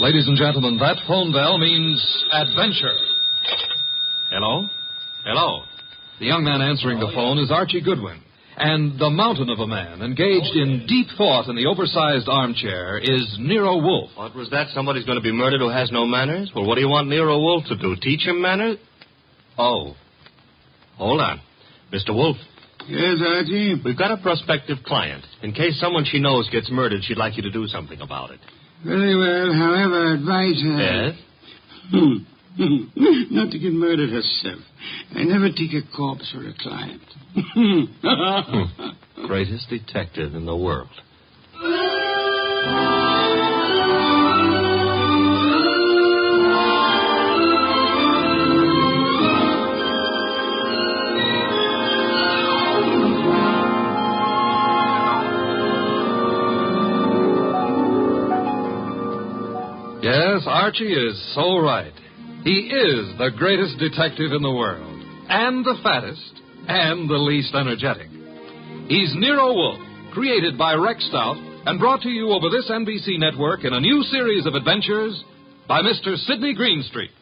Ladies and gentlemen, that phone bell means adventure. Hello? Hello? The young man answering the phone is Archie Goodwin. And the mountain of a man engaged in deep thought in the oversized armchair is Nero Wolfe. What was that? Somebody's going to be murdered who has no manners? Well, what do you want Nero Wolfe to do? Teach him manners? Oh. Hold on. Mr. Wolfe. Yes, Archie? We've got a prospective client. In case someone she knows gets murdered, she'd like you to do something about it. Very well. However, advise her. Yes? Not to get murdered herself. I never take a corpse for a client. Greatest detective in the world. Yes, Archie is so right. He is the greatest detective in the world, and the fattest, and the least energetic. He's Nero Wolfe, created by Rex Stout, and brought to you over this NBC network in a new series of adventures by Mr. Sidney Greenstreet.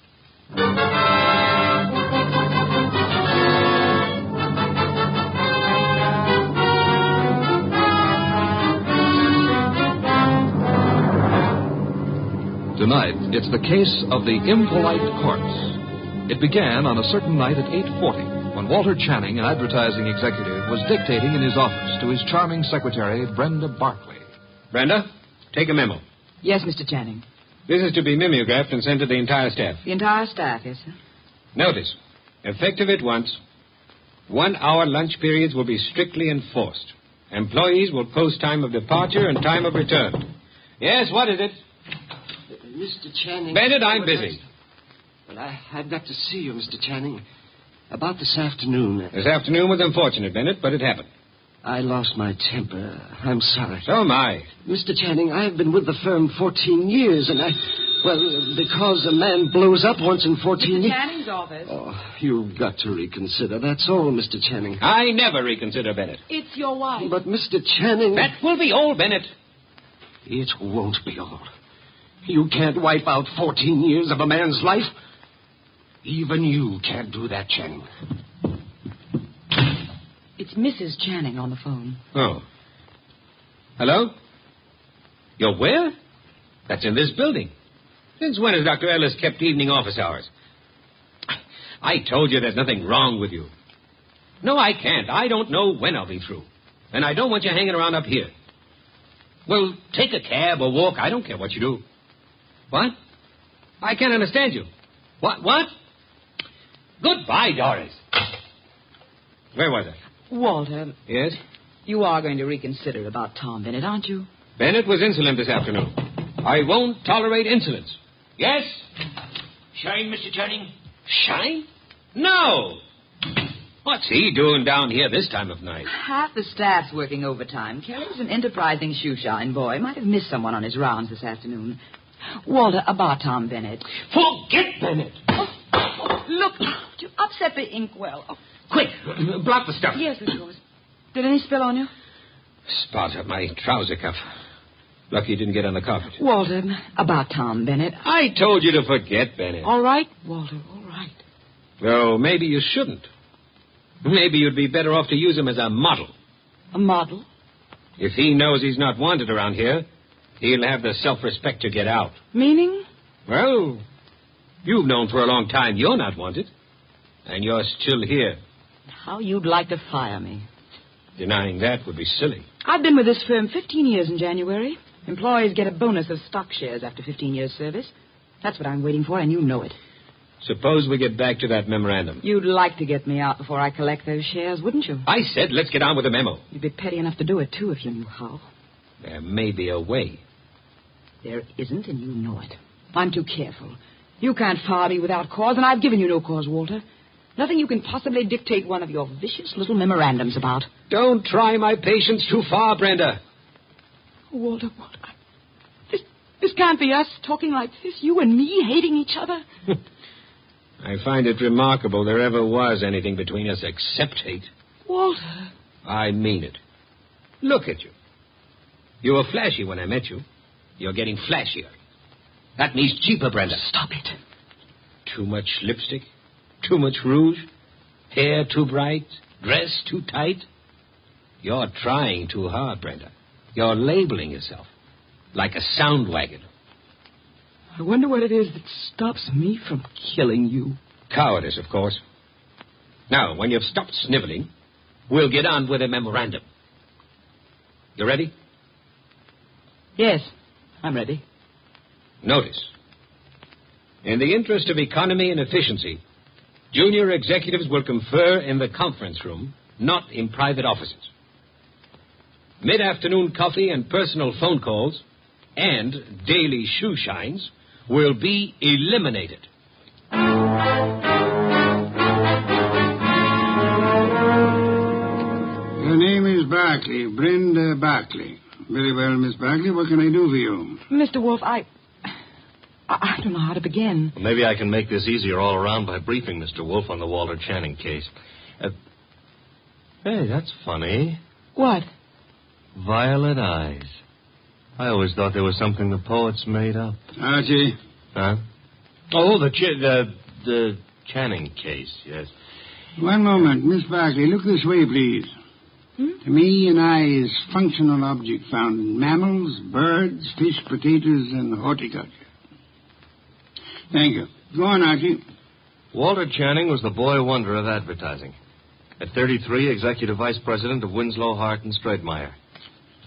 Tonight, it's the case of the Impolite corpse. It began on a certain night at 8:40 when Walter Channing, an advertising executive, was dictating in his office to his charming secretary, Brenda Barkley. Brenda, take a memo. Yes, Mr. Channing. This is to be mimeographed and sent to the entire staff. The entire staff, yes, sir. Notice, effective at once, 1-hour lunch periods will be strictly enforced. Employees will post time of departure and time of return. Yes, what is it? Mr. Channing... Bennett, I'm busy. Well, I've got to see you, Mr. Channing. About this afternoon. This afternoon was unfortunate, Bennett, but it happened. I lost my temper. I'm sorry. So am I. Mr. Channing, I've been with the firm 14 years, and well, because a man blows up once in 14 years... Mr. Channing's office. Oh, you've got to reconsider. That's all, Mr. Channing. I never reconsider, Bennett. It's your wife. But, Mr. Channing... That will be all, Bennett. It won't be all. You can't wipe out 14 years of a man's life. Even you can't do that, Channing. It's Mrs. Channing on the phone. Oh. Hello? You're where? That's in this building. Since when has Dr. Ellis kept evening office hours? I told you there's nothing wrong with you. No, I can't. I don't know when I'll be through. And I don't want you hanging around up here. Well, take a cab or walk. I don't care what you do. What? I can't understand you. What? Goodbye, Doris. Where was I? Walter. Yes? You are going to reconsider about Tom Bennett, aren't you? Bennett was insolent this afternoon. I won't tolerate insolence. Yes? Shine, Mr. Channing? Shine? No. What's he doing down here this time of night? Half the staff's working overtime. Kelly's an enterprising shoeshine boy. Might have missed someone on his rounds this afternoon. Walter, about Tom Bennett. Forget Bennett. Oh, look, you upset the inkwell. Oh. Quick, block the stuff. Yes, of course. Did any spill on you? Spot up my trouser cuff. Lucky it didn't get on the carpet. Walter, about Tom Bennett. I told you to forget Bennett. All right, Walter, all right. Well, maybe you shouldn't. Maybe you'd be better off to use him as a model. A model? If he knows he's not wanted around here, he'll have the self-respect to get out. Meaning? Well, you've known for a long time you're not wanted. And you're still here. How you'd like to fire me. Denying that would be silly. I've been with this firm 15 years in January. Employees get a bonus of stock shares after 15 years' service. That's what I'm waiting for, and you know it. Suppose we get back to that memorandum. You'd like to get me out before I collect those shares, wouldn't you? I said let's get on with the memo. You'd be petty enough to do it, too, if you knew how. There may be a way. There isn't, and you know it. I'm too careful. You can't fire me without cause, and I've given you no cause, Walter. Nothing you can possibly dictate one of your vicious little memorandums about. Don't try my patience too far, Brenda. Walter, this can't be us talking like this. You and me hating each other. I find it remarkable there ever was anything between us except hate. Walter. I mean it. Look at you. You were flashy when I met you. You're getting flashier. That means cheaper, Brenda. Stop it. Too much lipstick? Too much rouge? Hair too bright? Dress too tight? You're trying too hard, Brenda. You're labeling yourself like a sound wagon. I wonder what it is that stops me from killing you. Cowardice, of course. Now, when you've stopped sniveling, we'll get on with a memorandum. You ready? Yes, I'm ready. Notice. In the interest of economy and efficiency, junior executives will confer in the conference room, not in private offices. Mid-afternoon coffee and personal phone calls and daily shoe shines will be eliminated. Your name is Barkley, Brenda Barkley. Very well, Miss Barkley. What can I do for you? Mr. Wolfe, I don't know how to begin. Well, maybe I can make this easier all around by briefing Mr. Wolfe on the Walter Channing case. Hey, that's funny. What? Violet eyes. I always thought there was something the poets made up. Archie? Huh? Oh, the Channing case, yes. One moment. Miss Barkley, look this way, please. To me, an eye is functional object found in mammals, birds, fish, potatoes, and horticulture. Thank you. Go on, Archie. Walter Channing was the boy wonder of advertising. At 33, executive vice president of Winslow, Hart, and Straightmeyer.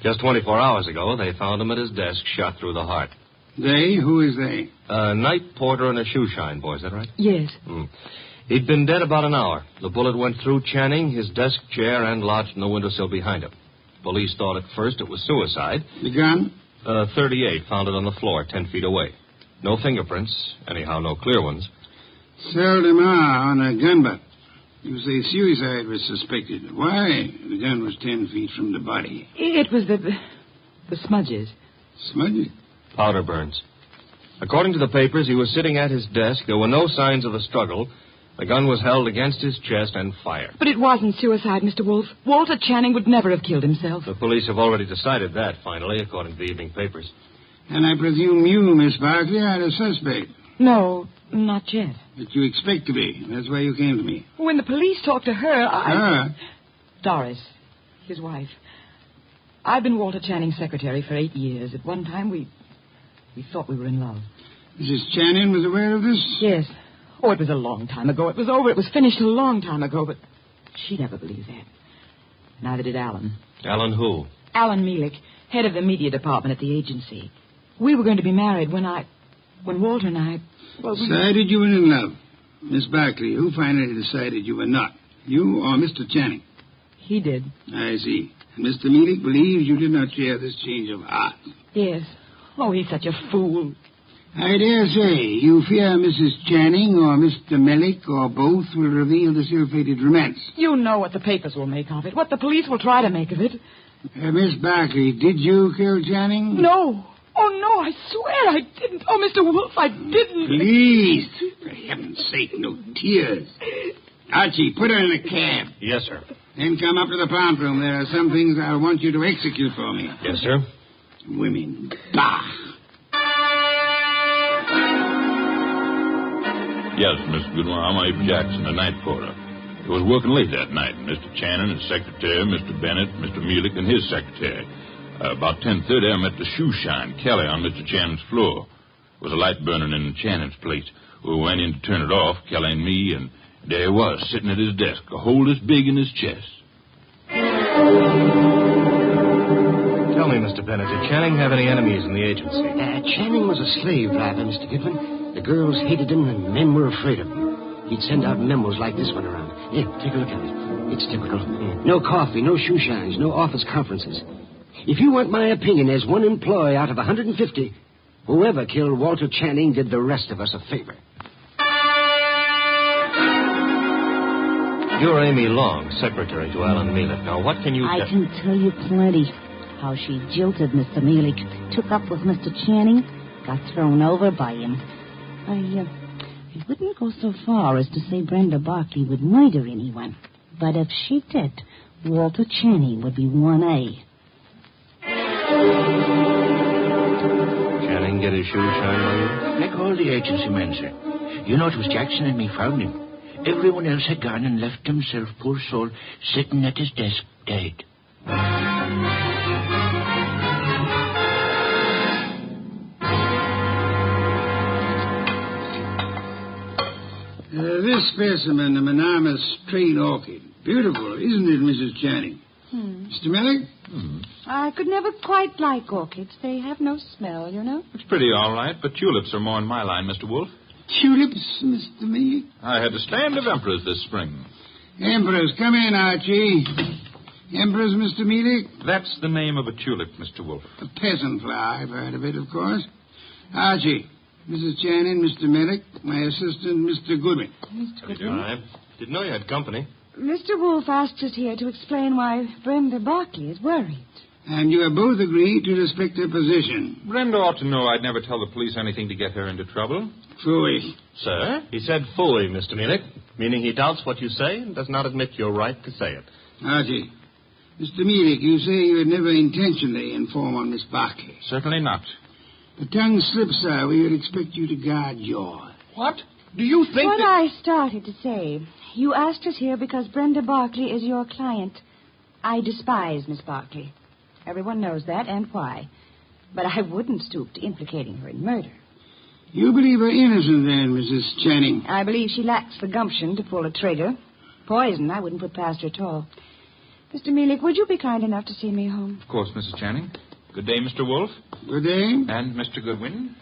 Just 24 hours ago, they found him at his desk, shot through the heart. They? Who is they? A night porter and a shoe shine boy, is that right? Yes. He'd been dead about an hour. The bullet went through Channing, his desk chair, and lodged in the windowsill behind him. Police thought at first it was suicide. The gun? 38, found it on the floor 10 feet away. No fingerprints, anyhow no clear ones. Seldom are on a gun butt. You say suicide was suspected. Why? The gun was 10 feet from the body. It was the smudges. Smudgy? Powder burns. According to the papers, he was sitting at his desk. There were no signs of a struggle. The gun was held against his chest and fired. But it wasn't suicide, Mr. Wolfe. Walter Channing would never have killed himself. The police have already decided that, finally, according to the evening papers. And I presume you, Miss Barkley, are a suspect. No, not yet. But you expect to be. That's why you came to me. When the police talked to her, Her? Doris, his wife. I've been Walter Channing's secretary for 8 years. At one time, we thought we were in love. Mrs. Channing was aware of this? Yes. Oh, it was a long time ago. It was over. It was finished a long time ago, but she never believed that. Neither did Alan. Alan who? Alan Mielik, head of the media department at the agency. We were going to be married when Walter and I... Well, Decided you were in love. Miss Barkley, who finally decided you were not? You or Mr. Channing? He did. I see. And Mr. Mielik believes you did not share this change of heart. Yes. Oh, he's such a fool. I dare say you fear Mrs. Channing or Mr. Mielik or both will reveal this ill-fated romance. You know what the papers will make of it, what the police will try to make of it. Miss Barkley, did you kill Channing? No. Oh, no, I swear I didn't. Oh, Mr. Wolfe, I didn't. Please, for heaven's sake, no tears. Archie, put her in a cab. Yes, sir. Then come up to the plant room. There are some things I want you to execute for me. Yes, sir. Women. Bah! Yes, Mr. Goodwin, I'm Abe Jackson, the night porter. I was working late that night. Mr. Channing, his secretary, Mr. Bennett, Mr. Mielik, and his secretary. About 10:30, I met the shoe shine, Kelly, on Mr. Channing's floor. There was a light burning in Channing's place. We went in to turn it off, Kelly and me, and there he was, sitting at his desk, a hole this big in his chest. Tell me, Mr. Bennett, did Channing have any enemies in the agency? Channing was a slave driver, Mr. Goodwin. The girls hated him and men were afraid of him. He'd send out memos like this one around. Here, take a look at it. It's typical. No coffee, no shoe shines, no office conferences. If you want my opinion, as one employee out of 150, whoever killed Walter Channing did the rest of us a favor. You're Amy Long, secretary to Alan Mielik. Now, what can you I can tell you plenty. How she jilted Mr. Mielik, took up with Mr. Channing, got thrown over by him. I wouldn't go so far as to say Brenda Barkley would murder anyone. But if she did, Walter Channing would be 1A. Channing get his shoes shined on you? Like all the agency men, sir. You know, it was Jackson and me found him. Everyone else had gone and left himself, poor soul, sitting at his desk, dead. This specimen of an enormous straight orchid. Beautiful, isn't it, Mrs. Channing? Mr. Millick? I could never quite like orchids. They have no smell, you know. It's pretty all right, but tulips are more in my line, Mr. Wolfe. Tulips, Mr. Millick? I had a stand of emperors this spring. Emperors, come in, Archie. Emperors, Mr. Millick? That's the name of a tulip, Mr. Wolfe. A peasant flower. I've heard of it, of course. Archie, Mrs. Channing, Mr. Millick, my assistant, Mr. Goodwin. Mr. Goodwin? I didn't know you had company. Mr. Wolfe asked us here to explain why Brenda Barkley is worried. And you have both agreed to respect her position. Brenda ought to know I'd never tell the police anything to get her into trouble. Phooey. Sir? He said phooey, Mr. Munich, meaning he doubts what you say and does not admit your right to say it. Archie, Mr. Millick, you say you had never intentionally informed on Miss Barkley. Certainly not. The tongue slips, sir. We would expect you to guard your... What? Do you think What that... I started to say. You asked us here because Brenda Barkley is your client. I despise Miss Barkley. Everyone knows that, and why. But I wouldn't stoop to implicating her in murder. You believe her innocent, then, Mrs. Channing? I believe she lacks the gumption to pull a trigger. Poison, I wouldn't put past her at all. Mr. Mealy, would you be kind enough to see me home? Of course, Mrs. Channing. Good day, Mr. Wolfe. Good day. And Mr. Goodwin.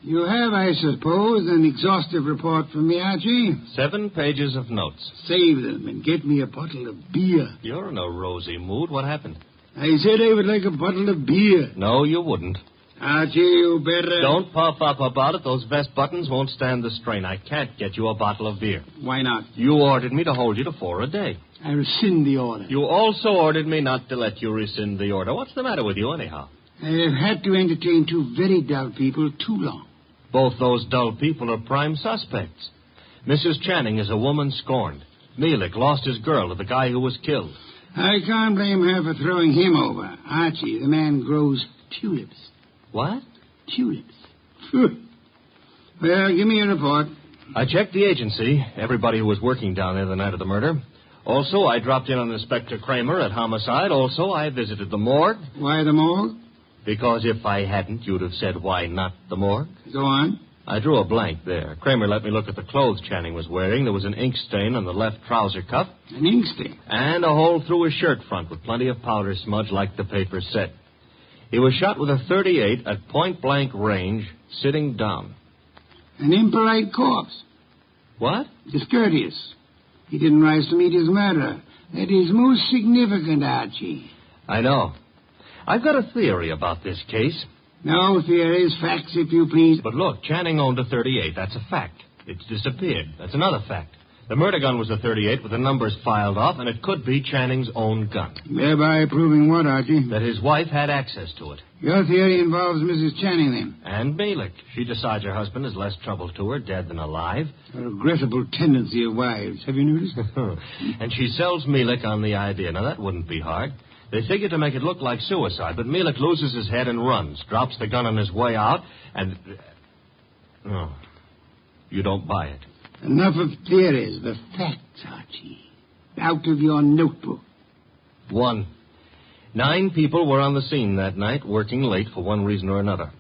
You have, I suppose, an exhaustive report from me, Archie? 7 pages of notes. Save them and get me a bottle of beer. You're in a rosy mood. What happened? I said I would like a bottle of beer. No, you wouldn't. Archie, you better... Don't puff up about it. Those vest buttons won't stand the strain. I can't get you a bottle of beer. Why not? You ordered me to hold you to 4 a day. I rescind the order. You also ordered me not to let you rescind the order. What's the matter with you, anyhow? I have had to entertain 2 very dull people too long. Both those dull people are prime suspects. Mrs. Channing is a woman scorned. Mealick lost his girl to the guy who was killed. I can't blame her for throwing him over. Archie, the man grows tulips. What? Tulips. Well, give me a report. I checked the agency, everybody who was working down there the night of the murder. Also, I dropped in on Inspector Kramer at homicide. Also, I visited the morgue. Why the morgue? Because if I hadn't, you'd have said, why not the morgue? Go on. I drew a blank there. Kramer let me look at the clothes Channing was wearing. There was an ink stain on the left trouser cuff. An ink stain? And a hole through his shirt front with plenty of powder smudge like the paper said. He was shot with a .38 at point-blank range, sitting down. An impolite corpse. What? Discourteous. He didn't rise to meet his murderer. That is most significant, Archie. I know. I've got a theory about this case. No theories, facts, if you please. But look, Channing owned a .38. That's a fact. It's disappeared. That's another fact. The murder gun was a .38 with the numbers filed off, and it could be Channing's own gun. Thereby proving what, Archie? That his wife had access to it. Your theory involves Mrs. Channing, then? And Mealick. She decides her husband is less trouble to her, dead than alive. A regrettable tendency of wives. Have you noticed? And she sells Mealick on the idea. Now, that wouldn't be hard. They figure to make it look like suicide, but Mealick loses his head and runs, drops the gun on his way out, and... No. You don't buy it. Enough of theories. The facts, Archie. Out of your notebook. 1. 9 people were on the scene that night, working late for one reason or another.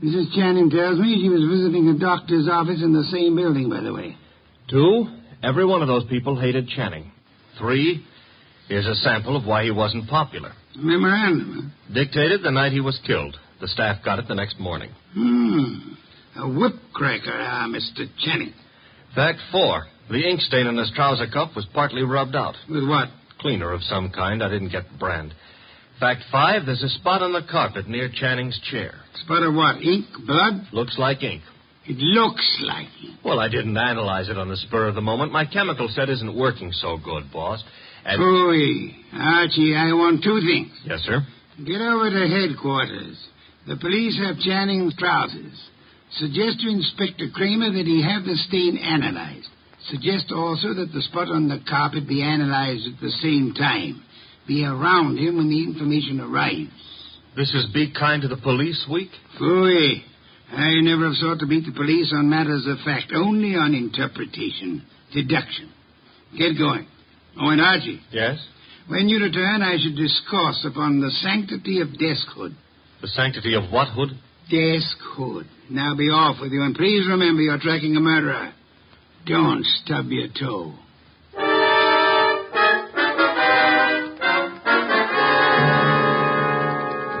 Mrs. Channing tells me she was visiting a doctor's office in the same building, by the way. 2. Every one of those people hated Channing. 3. Here's a sample of why he wasn't popular. A memorandum, huh? Dictated the night he was killed. The staff got it the next morning. A whip cracker, Mr. Channing. Fact 4. The ink stain on his trouser cuff was partly rubbed out. With what? Cleaner of some kind. I didn't get the brand. Fact 5. There's a spot on the carpet near Channing's chair. Spot of what? Ink? Blood? Looks like ink. It looks like ink. Well, I didn't analyze it on the spur of the moment. My chemical set isn't working so good, boss. And... Ooh, Archie, I want 2 things. Yes, sir? Get over to headquarters. The police have Channing's trousers. Suggest to Inspector Kramer that he have the stain analyzed. Suggest also that the spot on the carpet be analyzed at the same time. Be around him when the information arrives. This is Be Kind to the Police Week? Phooey. I never have sought to beat the police on matters of fact, only on interpretation, deduction. Get going. Oh, and Archie. Yes? When you return, I should discourse upon the sanctity of deskhood. The sanctity of what hood? Deskhood. Now be off with you, and please remember you're tracking a murderer. Don't stub your toe.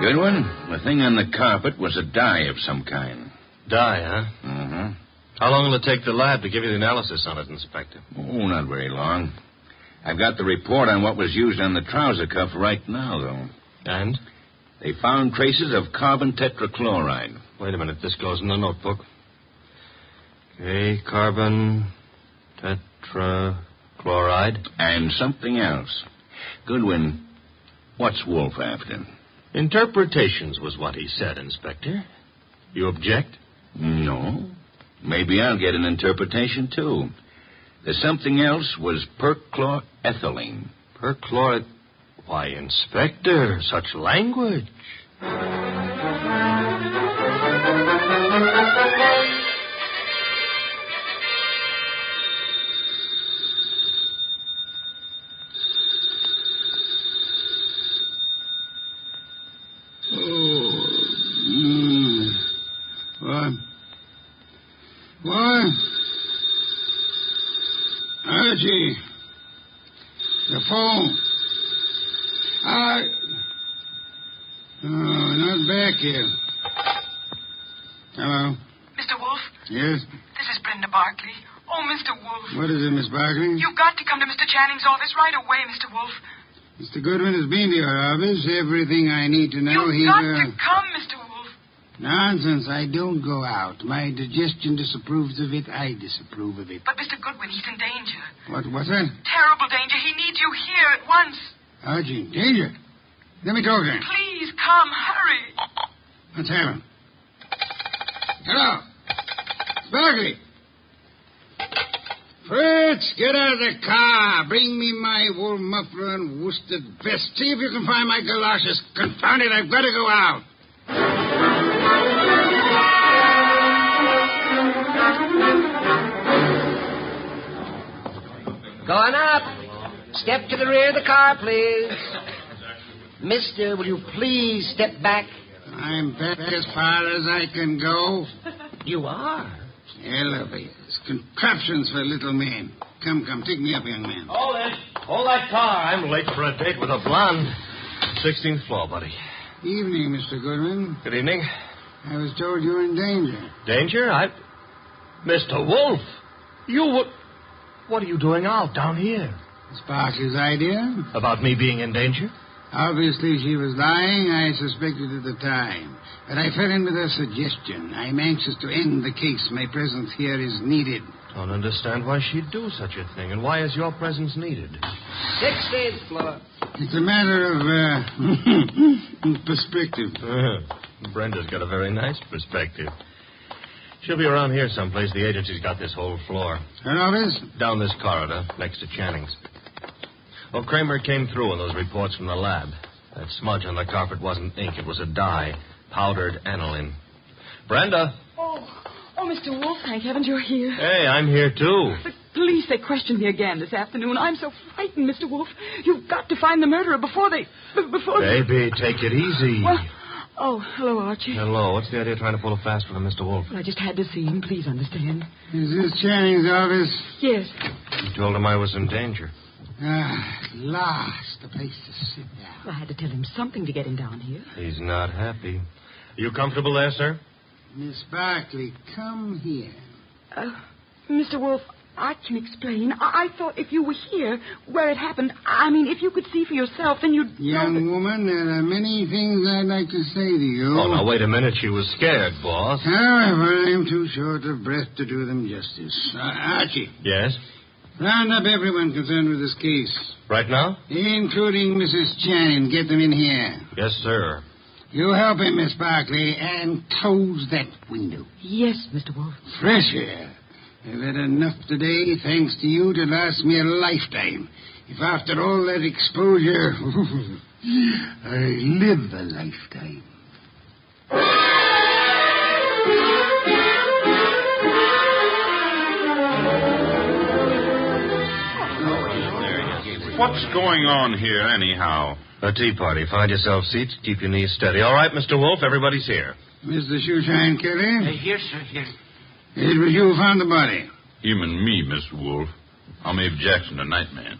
Goodwin, the thing on the carpet was a dye of some kind. Dye, huh? Mm-hmm. How long will it take the lab to give you the analysis on it, Inspector? Oh, not very long. I've got the report on what was used on the trouser cuff right now, though. And? They found traces of carbon tetrachloride. Wait a minute. This goes in the notebook. Okay, carbon tetrachloride. And something else. Goodwin, what's Wolfe after? Interpretations was what he said, Inspector. You object? No. Maybe I'll get an interpretation, too. The something else was perchlorethylene. Perchlor... Why, Inspector, such language. What? Archie. The phone. Oh, not back here. Hello? Mr. Wolfe? Yes? This is Brenda Barkley. Oh, Mr. Wolfe. What is it, Miss Barkley? You've got to come to Mr. Channing's office right away, Mr. Wolfe. Mr. Goodwin has been to your office. Everything I need to know. You've got to come, Mr. Wolfe. Nonsense. I don't go out. My digestion disapproves of it. I disapprove of it. But Mr. Goodwin, he's in danger. What's that? Terrible danger. He needs you here at once. Archie, danger. Let me talk to him. Please come. Hurry. What's happened? Hello. Barkley. Fritz, get out of the car. Bring me my wool muffler and worsted vest. See if you can find my galoshes. Confound it, I've got to go out. Going up. Step to the rear of the car, please. Mister, will you please step back? I'm back as far as I can go. You are? Elevators, contraptions for little men. Come, take me up, young man. Hold it. Hold that car. I'm late for a date with a blonde. 16th floor, buddy. Evening, Mr. Goodwin. Good evening. I was told you were in danger. Danger? Mr. Wolfe, what are you doing out down here? Miss Barkley's idea? About me being in danger? Obviously, she was lying. I suspected at the time. But I fell in with her suggestion. I'm anxious to end the case. My presence here is needed. Don't understand why she'd do such a thing. And why is your presence needed? 16th floor. It's a matter of perspective. Brenda's got a very nice perspective. She'll be around here someplace. The agency's got this whole floor. Her office? Down this corridor, next to Channing's. Well, Kramer came through on those reports from the lab. That smudge on the carpet wasn't ink. It was a dye. Powdered aniline. Brenda. Oh, Mr. Wolfe, thank heavens you're here. Hey, I'm here, too. The police, they questioned me again this afternoon. I'm so frightened, Mr. Wolfe. You've got to find the murderer before they... Baby, take it easy. Well, hello, Archie. Hello. What's the idea of trying to pull a fast one on Mr. Wolfe? Well, I just had to see him. Please understand. Is this Channing's office? Yes. You told him I was in danger. At last, a place to sit down. Well, I had to tell him something to get him down here. He's not happy. Are you comfortable there, sir? Miss Barkley, come here. Mr. Wolfe, I can explain. I thought if you were here, where it happened, if you could see for yourself, then you'd... Young woman, there are many things I'd like to say to you. Oh, now, wait a minute. She was scared, boss. However, I'm too short of breath to do them justice. Archie. Yes? Round up everyone concerned with this case. Right now? Including Mrs. Channing. Get them in here. Yes, sir. You help him, Miss Barkley, and close that window. Yes, Mr. Wolfe. Fresh air. I've had enough today, thanks to you, to last me a lifetime. If after all that exposure... I live a lifetime. What's going on here, anyhow? A tea party. Find yourself seats. Keep your knees steady. All right, Mr. Wolfe, everybody's here. Mr. Shoeshine Kelly? Here, sir, here. It was you who found the body. Him and me, Mr. Wolfe. I'm Abe Jackson, the night man.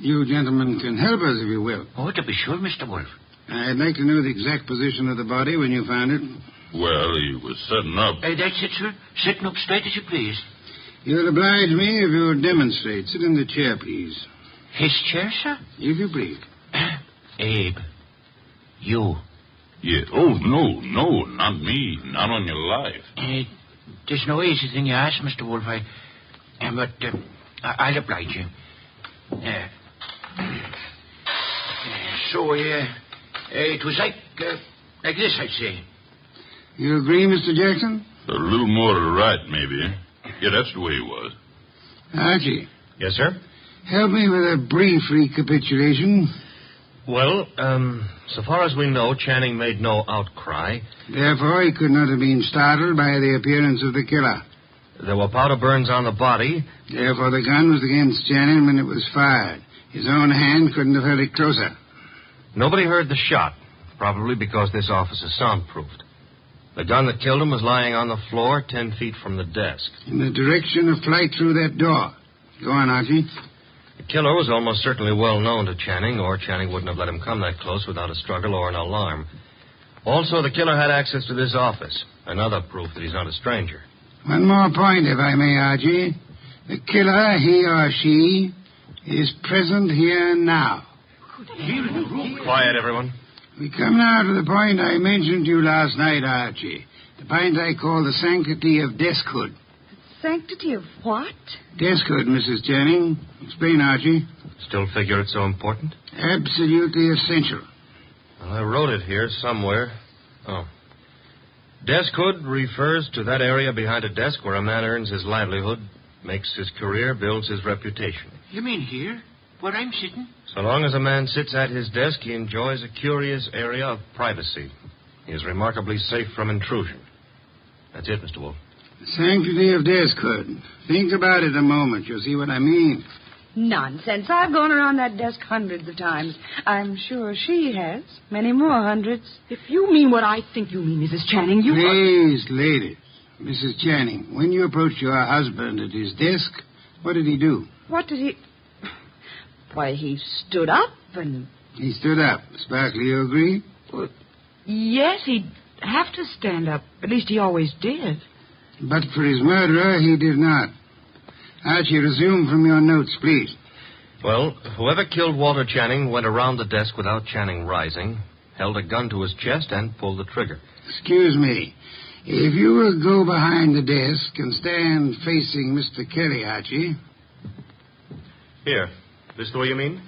You gentlemen can help us if you will. Oh, to be sure, Mr. Wolfe. I'd like to know the exact position of the body when you found it. Well, he was setting up. That's it, sir. Sitting up straight as you please. You'll oblige me if you'll demonstrate. Sit in the chair, please. His chair, sir? If you please. Abe, you. Yeah. Oh, no, not me. Not on your life. There's no easy thing you ask, Mr. Wolfe. But I'll oblige you. So, it was like this, I'd say. You agree, Mr. Jackson? A little more to the right, maybe. Yeah, that's the way it was. Archie. Yes, sir? Help me with a brief recapitulation. Well, so far as we know, Channing made no outcry. Therefore, he could not have been startled by the appearance of the killer. There were powder burns on the body. Therefore, the gun was against Channing when it was fired. His own hand couldn't have held it closer. Nobody heard the shot, probably because this office is soundproofed. The gun that killed him was lying on the floor 10 feet from the desk. In the direction of flight through that door. Go on, Archie. The killer was almost certainly well known to Channing, or Channing wouldn't have let him come that close without a struggle or an alarm. Also, the killer had access to this office, another proof that he's not a stranger. One more point, if I may, Archie. The killer, he or she, is present here now. Quiet, everyone. We come now to the point I mentioned to you last night, Archie. The point I call the sanctity of deskhood. Sanctity of what? Deskhood, Mrs. Channing. Explain, Archie. Still figure it's so important? Absolutely essential. Well, I wrote it here somewhere. Oh. Deskhood refers to that area behind a desk where a man earns his livelihood, makes his career, builds his reputation. You mean here, where I'm sitting? So long as a man sits at his desk, he enjoys a curious area of privacy. He is remarkably safe from intrusion. That's it, Mr. Wolfe. The sanctity of deskhood. Think about it a moment. You'll see what I mean. Nonsense. I've gone around that desk hundreds of times. I'm sure she has. Many more hundreds. If you mean what I think you mean, Mrs. Channing, you... Please, ladies. Mrs. Channing, when you approached your husband at his desk, what did he do? What did he... Why, he stood up and... He stood up. Sparkley, you agree? Well, yes, he'd have to stand up. At least he always did. But for his murderer, he did not. Archie, resume from your notes, please. Well, whoever killed Walter Channing went around the desk without Channing rising, held a gun to his chest, and pulled the trigger. Excuse me. If you will go behind the desk and stand facing Mr. Kelly, Archie. Here. This the way you mean?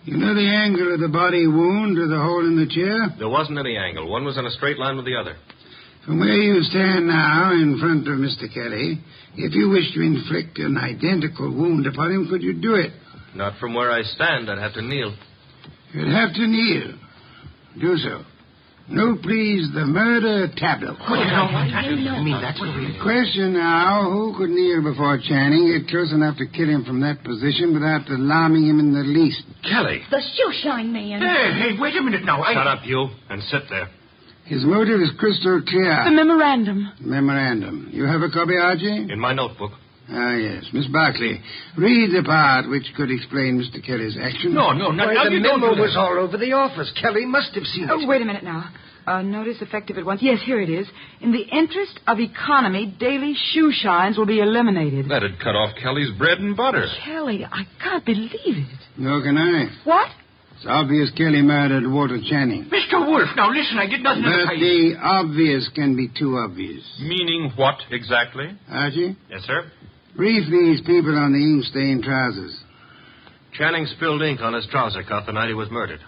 You know the angle of the body wound to the hole in the chair? There wasn't any angle. One was in a straight line with the other. From where you stand now in front of Mr. Kelly, if you wish to inflict an identical wound upon him, could you do it? Not from where I stand. I'd have to kneel. You'd have to kneel. Do so. Note, please, the murder tableau. I mean, that's what we... Question now, who could kneel before Channing, get close enough to kill him from that position without alarming him in the least? Kelly. The shoeshine man. Hey, wait a minute now. Shut up, you, and sit there. His motive is crystal clear. The memorandum. Memorandum. You have a copy, Archie? In my notebook. Ah, yes. Miss Barclay, read the part which could explain Mr. Kelly's action. No, Why, now the you don't memo do was that. all over the office. Kelly must have seen it. Oh, wait a minute now. Notice effective at once. Yes, here it is. In the interest of economy, daily shoe shines will be eliminated. That'd cut off Kelly's bread and butter. Kelly, I can't believe it. Nor can I. What? It's obvious Kelly murdered Walter Channing. Mr. Wolfe, now listen, I did nothing of the But kind. the obvious can be too obvious. Meaning what exactly? Archie, Yes, sir? brief these people on the ink-stained trousers. Channing spilled ink on his trouser cuff the night he was murdered.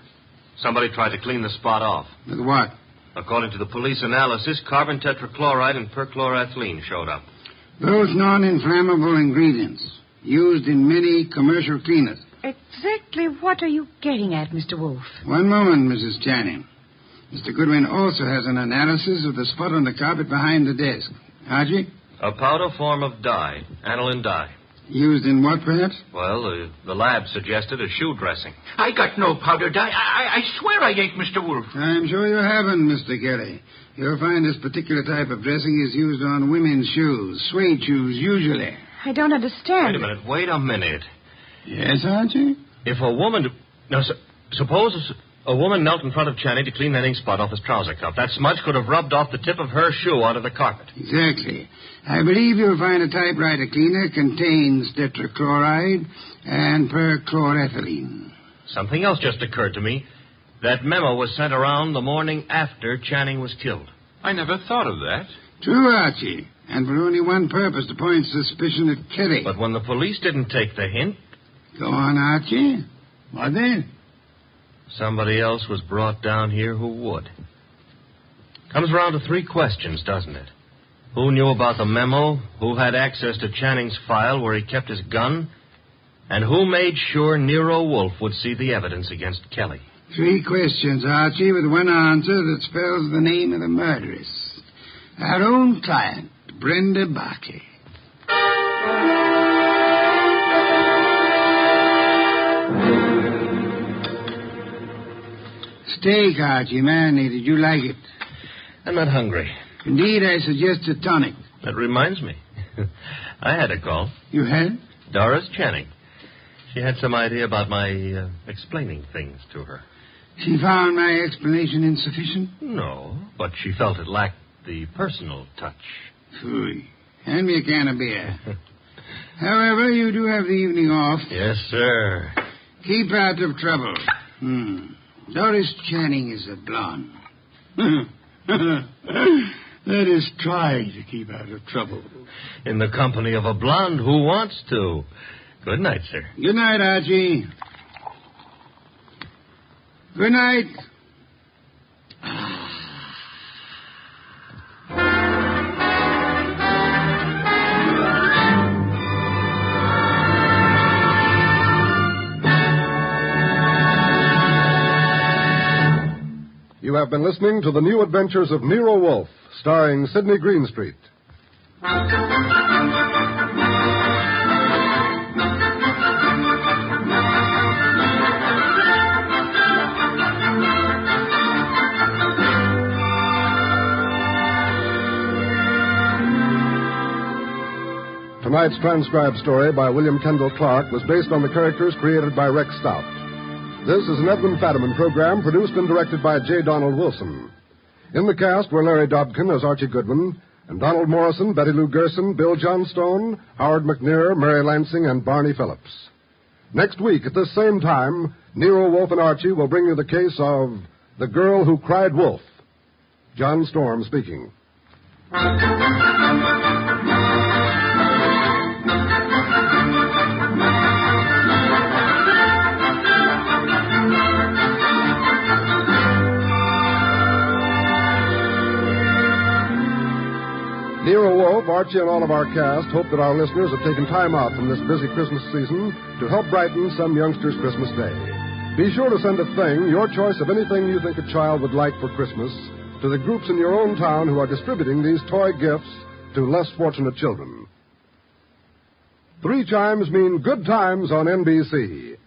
Somebody tried to clean the spot off. With what? According to the police analysis, carbon tetrachloride and perchloroethylene showed up. Both non-inflammable ingredients used in many commercial cleaners. Exactly what are you getting at, Mr. Wolfe? One moment, Mrs. Channing. Mr. Goodwin also has an analysis of the spot on the carpet behind the desk. Archie? A powder form of dye, aniline dye. Used in what, perhaps? Well, the lab suggested as shoe dressing. I got no powder dye. I swear I ain't, Mr. Wolfe. I'm sure you haven't, Mr. Kelly. You'll find this particular type of dressing is used on women's shoes, suede shoes, usually. I don't understand. Wait a minute. Yes, Archie? If a woman... Now, suppose a woman knelt in front of Channing to clean that ink spot off his trouser cuff. That smudge could have rubbed off the tip of her shoe onto the carpet. Exactly. I believe you'll find a typewriter cleaner contains tetrachloride and perchlorethylene. Something else just occurred to me. That memo was sent around the morning after Channing was killed. I never thought of that. True, Archie. And for only one purpose, to point suspicion at Kelly. But when the police didn't take the hint... Go on, Archie. What then? Somebody else was brought down here who would. Comes around to 3 questions, doesn't it? Who knew about the memo? Who had access to Channing's file where he kept his gun? And who made sure Nero Wolfe would see the evidence against Kelly? 3 questions, Archie, with one answer that spells the name of the murderess. Our own client, Brenda Barkley. Steak, Archie, manly. Did you like it? I'm not hungry. Indeed, I suggest a tonic. That reminds me. I had a call. You had? Doris Channing. She had some idea about my explaining things to her. She found my explanation insufficient? No, but she felt it lacked the personal touch. Phooey. Hand me a can of beer. However, you do have the evening off. Yes, sir. Keep out of trouble. Doris Channing is a blonde. That is trying to keep out of trouble. In the company of a blonde who wants to. Good night, sir. Good night, Archie. Good night. You have been listening to The New Adventures of Nero Wolfe, starring Sidney Greenstreet. Tonight's transcribed story by William Kendall Clark was based on the characters created by Rex Stout. This is an Edwin Fadiman program produced and directed by J. Donald Wilson. In the cast were Larry Dobkin as Archie Goodwin, and Donald Morrison, Betty Lou Gerson, Bill Johnstone, Howard McNear, Mary Lansing, and Barney Phillips. Next week at this same time, Nero Wolfe and Archie will bring you the case of The Girl Who Cried Wolf. John Storm speaking. Nero Wolfe, Archie, and all of our cast hope that our listeners have taken time out from this busy Christmas season to help brighten some youngster's Christmas day. Be sure to send a thing, your choice of anything you think a child would like for Christmas, to the groups in your own town who are distributing these toy gifts to less fortunate children. 3 chimes mean good times on NBC.